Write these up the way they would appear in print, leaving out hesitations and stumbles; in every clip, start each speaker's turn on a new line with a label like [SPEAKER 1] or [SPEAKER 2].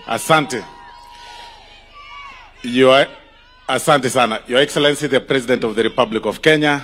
[SPEAKER 1] Asante. Asante sana. Your Excellency, the President of the Republic of Kenya,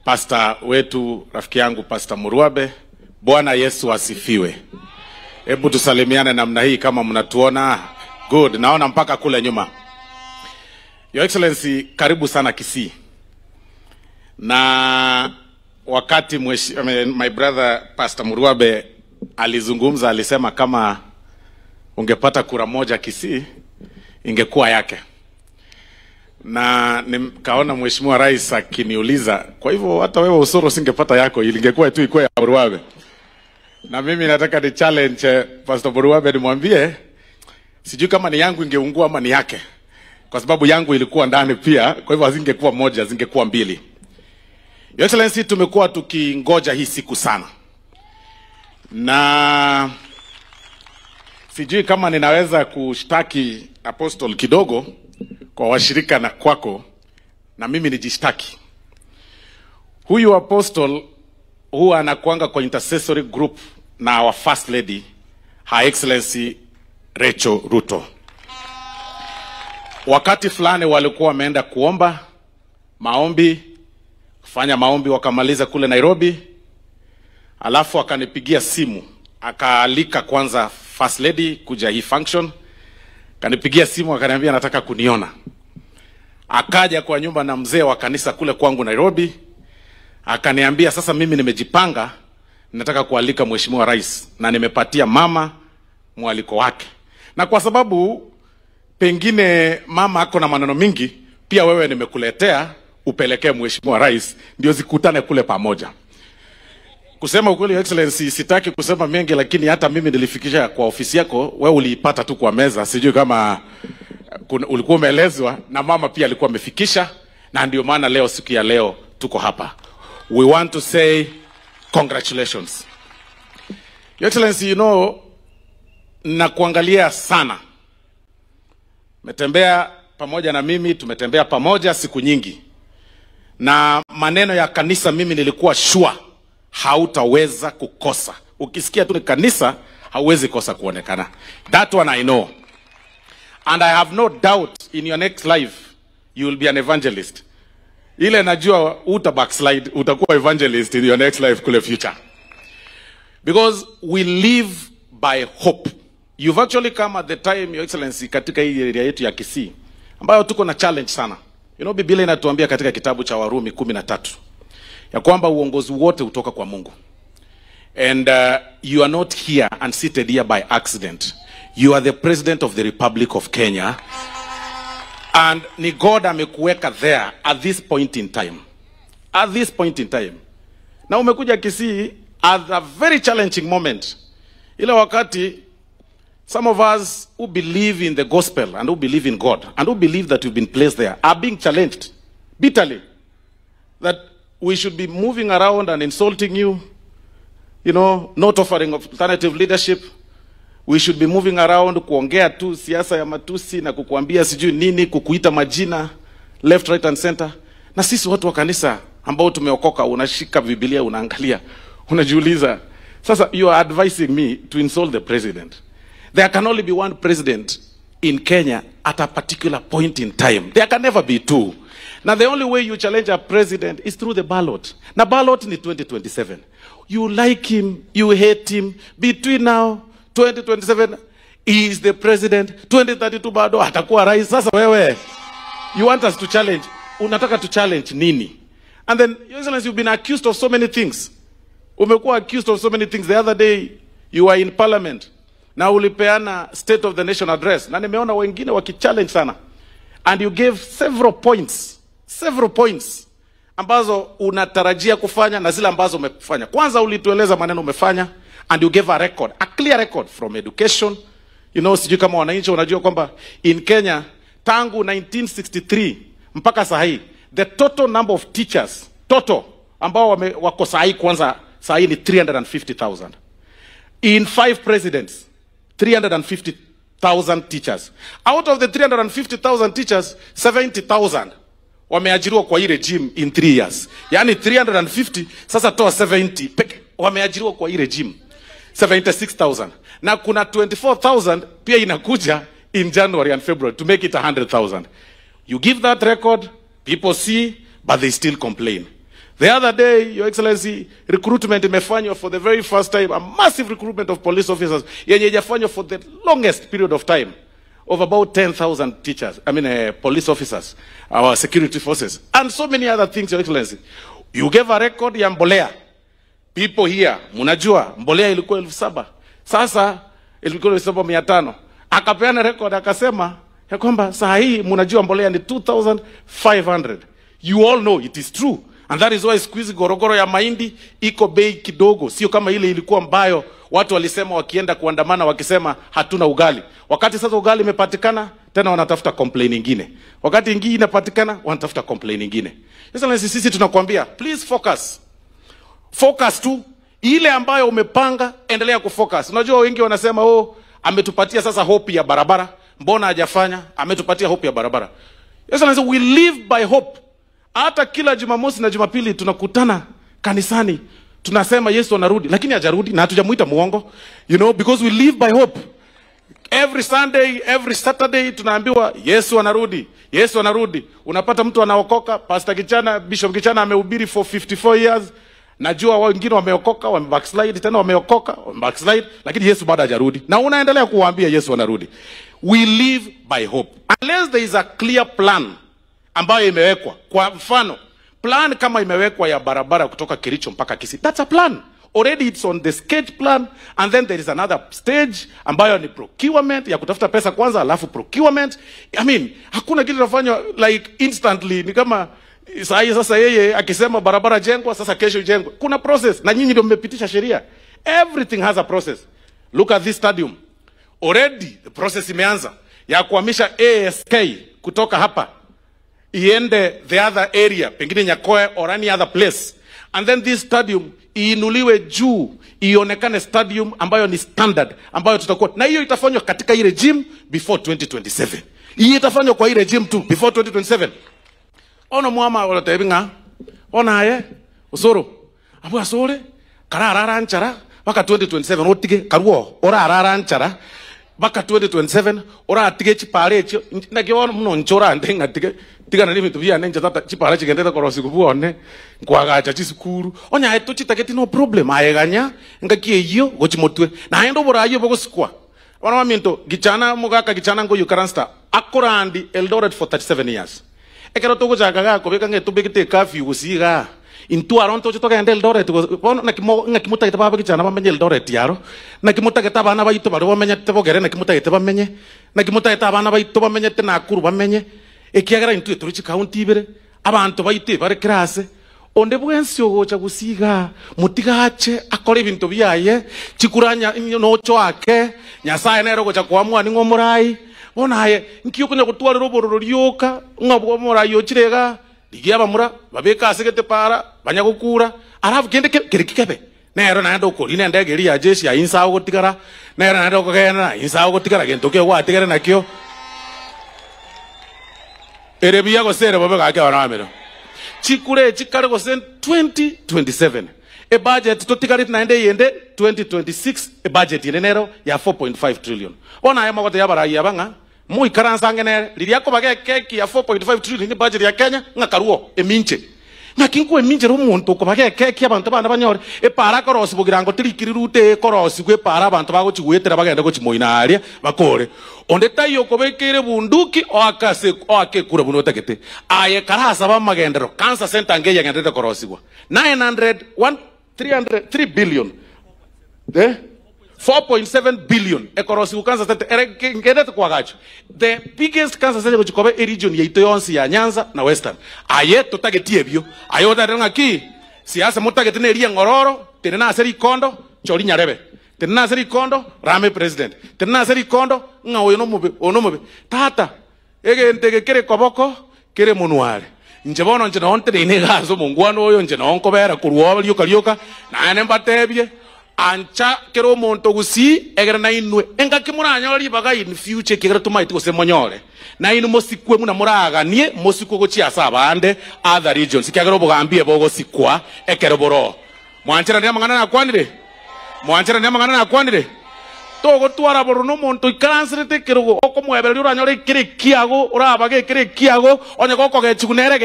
[SPEAKER 1] Pastor wetu, rafiki yangu Pastor Muruabe, Bwana Yesu asifiwe. Hebu tusalimiane namna hii kama mnatuona. Good. Naona mpaka kule nyuma. Your Excellency, karibu sana Kisii. Na wakati my brother Pastor Muruabe alizungumza, alisema kama ungepata kura moja Kisii ingekuwa yake. Na nikaona Mheshimiwa Rais akiniuliza, kwa hivyo hata wewe Osoro singepata yako, ingekuwa tu ikuwe ya Muruabe. Na mimi nataka ni challenge Pastor Muruabe, nimwambie sijui kama ni yangu ingeungua ama ni yake, kwa sababu yangu ilikuwa ndani pia, kwa hivyo zingekuwa moja, zingekuwa mbili. Your Excellency, tumekuwa tukingoja hii siku sana. Na sijui kama ninaweza kushtaki Apostle kidogo kwa washirika na kwako, na mimi nijishtaki. Huyu Apostle huwa anakuanga kwa intercessory group na our First Lady, Her Excellency Rachel Ruto. Wakati fulani walikuwa wameenda kuomba maombi, kufanya maombi, wakamaliza kule Nairobi. Alafu akanipigia simu, akaalika kwanza First Lady kuja hii function. Akanipigia simu akaniambia nataka kuniona. Akaja kwa nyumba na mzee wa kanisa kule kwangu Nairobi. Akaniambia sasa mimi nimejipanga, nataka kualika Mheshimiwa Rais na nimepatia mama mwaliko wake. Na kwa sababu pengine mama ako na maneno mingi, pia wewe nimekuletea upelekee Mheshimiwa Rais ndio zikutane kule pamoja. Kusema ukweli, Your Excellency, sitaki kusema mengi, lakini hata mimi nilifikisha kwa ofisi yako, wewe uliipata tu kwa meza. Sijui kama ulikuwa umeelezwa, na mama pia alikuwa amefikisha, na ndio maana leo, siku ya leo tuko hapa. We want to say congratulations. Your Excellency, you know, na kuangalia sana. Metembea pamoja na mimi, tumetembea pamoja siku nyingi. Na maneno ya kanisa mimi nilikuwa sure hautaweza kukosa. Ukisikia tu ni kanisa, hauwezi kosa kuonekana. That one I know. And I have no doubt in your next life you will be an evangelist. Ile najua backslide, utakuwa evangelist in your next life kule future. Because we live by hope. You've actually come at the time, Your Excellency, katika hii area yetu ya Kisii, ambayo tuko na challenge sana. You know, Biblia inatuambia katika kitabu cha Warumi 13 ya kwamba uongozi wote utoka kwa Mungu. And you are not here and seated here by accident. You are the President of the Republic of Kenya. And ni God amekuweka there at this point in time. At this point in time. Na umekuja Kisii at a very challenging moment. Ile wakati some of us who believe in the gospel and who believe in God and who believe that we've been placed there are being challenged bitterly. That we should be moving around and insulting you, you know, not offering alternative leadership. We should be moving around kuongea tu siasa ya matusi na kukuambia sijui nini, kukuita majina left, right and center. Na sisi watu wa kanisa ambao tumeokoka, unashika Biblia unaangalia, unajiuliza, sasa you are advising me to insult the president. There can only be one president in Kenya at a particular point in time. There can never be two. Now the only way you challenge a president is through the ballot. Na ballot ni 2027. You like him, you hate him. Between now, 2027, he is the president. 2032 bado atakuwa rais. Sasa wewe, you want us to challenge. Unataka to challenge nini? And then, Your Excellency, you've been accused of so many things. Umekuwa accused of so many things. The other day, you were in parliament. Na ulipeana State of the Nation address. Na nimeona wengine wakichallenge sana. And you gave several points ambazo unatarajia kufanya na zile ambazo umefanya. Kwanza ulitueleza maneno umefanya, and you gave a record, a clear record from education. You know, sijui kama wananchi unajua kwamba in Kenya tangu 1963 mpaka sahi the total number of teachers ambao wako sahi kwanza sahi ni 350,000. In 5 presidents, 350,000 teachers. Out of the 350,000 teachers, 70,000 wameajiriwa kwa hii regime in 3 years. Yani 350, sasa toa 70 wameajiriwa kwa hii regime. 76,000. Na kuna 24,000 pia inakuja in January and February to make it 100,000. You give that record, people see, but they still complain. The other day, Your Excellency, recruitment imefanywa for the very first time, a massive recruitment of police officers, yenye ijafanywa for the longest period of time, of about 10,000 teachers, police officers, our security forces, and so many other things, Your Excellency. You gave a record ya mbolea. People here, munajua, mbolea ilikuwa 7,000. Sasa, ilikuwa 7,500. Akapeana record, akasema, ya kwamba saa hii munajua mbolea ni 2,500. You all know it is true. And that is why squeeze gorogoro ya mahindi iko bei kidogo. Sio kama ile ilikuwa mbayo watu walisema wakienda kuandamana wakisema hatuna ugali. Wakati sasa ugali imepatikana, tena wanatafuta complaint nyingine. Wakati ingine inapatikana, wanatafuta complaint nyingine. Sasa sisi tunakuambia, please focus. Focus tu. Ile ambayo umepanga, endelea kufocus. Unajua wengi wanasema, ametupatia sasa hope ya barabara. Mbona hajafanya? Ametupatia hope ya barabara. Sasa we live by hope. Hata kila Jumamosi na Jumapili tunakutana kanisani, tunasema Yesu anarudi, lakini hajarudi na hatujamuita muongo. You know, because we live by hope. Every Sunday, every Saturday tunaambiwa Yesu anarudi, Yesu anarudi. Unapata mtu anaokoka, Pastor Kichana, Bishop Kichana amehubiri for 54 years. Najua wengine wameokoka, wamebackslide, tena wameokoka, wamebackslide, lakini Yesu bado hajarudi. Na unaendelea kuwaambia Yesu anarudi. We live by hope. Unless there is a clear plan ambayo imewekwa. Kwa mfano, plan kama imewekwa ya barabara kutoka Kericho mpaka Kisii. That's a plan. Already it's on the sketch plan, and then there is another stage ambayo ni procurement, ya kutafuta pesa kwanza alafu procurement. Hakuna kitu kinafanywa like instantly. Ni kama sasa yeye akisema barabara jengwa, sasa kesho jengwa. Kuna process, na nyinyi ndio mmepitisha sheria. Everything has a process. Look at this stadium. Already the process imeanza ya kuhamisha ASK kutoka hapa iende the other area, pengine Nyakoe or any other place. And then this stadium iinuliwe juu, ionekane stadium ambayo ni standard, ambayo tutakuwa. Na hiyo itafanywa katika ile gym before 2027. Hiyo itafanywa kwa ile gym tu before 2027. Ono muama wala tebinga. Ona Osoro. Abu asore kararara nchara baka 2027 otige karuo ora arara nchara baka 2027 ora atige chipare chi na kiona muno nchora ndenga tiga na limitu bya nenja tata chipare chigendeta korosi kubuone kwagacha chisukuru onya eto chitageti no problem ayeganya ngakie iyo gochimotwe na endo borayo bogosikwa wana waminto gichana mugaka gichana ngo Ukaransta akorandi Eldoret for 37 years ekero togo chakaga kobeka ngetubekite curfew gusiga intu aronto chitoka ende Eldoret bono nakimuta kitaba gichana bamenye Eldoret yaro nakimuta kitaba na bayito baro bamenye tebogere nakimuta kitaba bamenye nakimuta kitaba na bayito bamenye te nakuru bamenye ekiagara intu eturichi county ibere abantu bayite bare class onde bwensi ogocha gusiga mutigache akore ibintu byaye chikuranya no choake nyasaye nero gocha kwamwa ni ngomurai bonaye nkiyuko ne gutwarira obororo ryoka ngabwo murai ochirega ligiaba mura babeka asegete para banyagukura arafu kende kirikikebe nero naenda ukori nenda geri ya jeshi ya insa ogotigara nero naenda okogena insa ogotigara gento ke gwatigara nakyo erebia gosere babega ke baramero chikure chikare gosen 2027 a budget totigari naende yende 2026 a budget yenero ya 4.5 trillion ona aya magote yabara yabanga muy karansange ne liriako bage keki ya 4.5 trillion ni budget ya Kenya ngakaruo eminche nakinko eminche ro muntu ko bage keki abantu bana banyore e para korosi bugirango tirikiri rute korosi gwe para abantu bago chigwetera bagenda go chimoinaria bakore onde tayo ko bekere bunduki o akase o akekura buno takete aye karasa ba magendero cancer center ngeya ngendete korosi gwa 3 billion 4.7 billion ekorosi cancer center ngedete kwa gacho the biggest cancer center kuchikobe region ya itoyonsi ya Nyanza na Western aye totageti ebyo ayo darenga ki siasa mutageti ne ria ngororo tenena aseri kondo chori nyarebe tenena aseri kondo rame president tenena aseri kondo nga onomobe tata egente kere koboko kere munware njebono njena onte ne gazo mungwano oyo njena onkobera kuruwa lyoka na ne mbatebye ancha kero monto gusi egera na inwe enga kimuranya ri baga in future kigera tumaiti gose monyore na inu mosikwe muna muraganie mosikwe go chiasa abande other regions kigera bugambie bogo sikwa ekero boro mwanchira ne mangana na kwanire togo twara boruno monto ikansrete kirugo okomwebere uranyore kirikiago urabage kirikiago onye goko gechigunere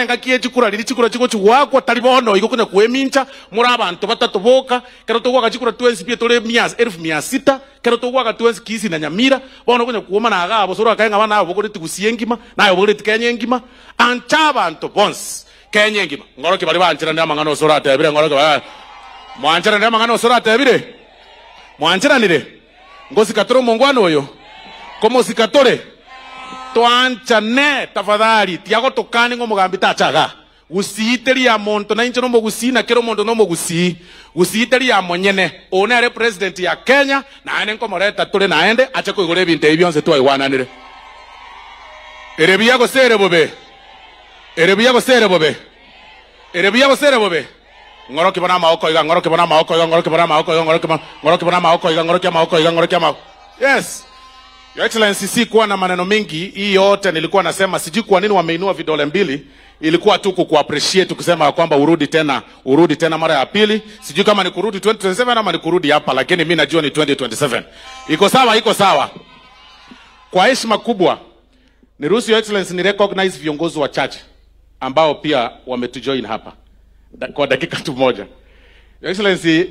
[SPEAKER 1] ngakie chikura riri chikura chiko chwako talibono iko kunya kwemincha muri abantu batatu boka kero togwaga chikura 20 pia tole 1600 kero togwaga 20 Kisii na Nyamira bono kunya kuoma na agabo soro akaenga bana abo kuri tigusiengima nayo bogore tikenyengima ancha abantu bons kenyengima ngoroke bali banchira ndama ngano soro atebire ngoroke ba mwanchira ndama ngano soro atebire mwanchira nire ngosi katoro mongwano oyo komo sikatore twancha ne tafadhali tiago tokane ngo mugambi tachaga usiteri ya monto na incho no mogusina kero monto no mogusi usiteri ya monyene one are president ya Kenya na ane nkomoreta tule naende acha ko igore binte ibyonse twa iwananire erebiya go sere bobe erebiya go sere bobe erebiya go sere bobe ngoroke bana maoko iga ngoroke bana maoko iga ngoroke bana maoko iga ngoroke bana maoko iga ngoroke maoko iga ngoroke maoko. Yes, Your Excellency, si kuwa na maneno mengi. Hii yote nilikuwa nasema sijui kwa nini wameinua vidole mbili. Ilikuwa tu ku appreciate kusema kwamba urudi tena mara ya pili. Sijui kama ni kurudi 2027 ama ni kurudi hapa, lakini mimi najua ni 2027. Iko sawa. Kwa heshima kubwa niruhusu Your Excellency ni recognize viongozi wa church ambao pia wametujoin hapa kwa dakika tu moja. Your Excellency,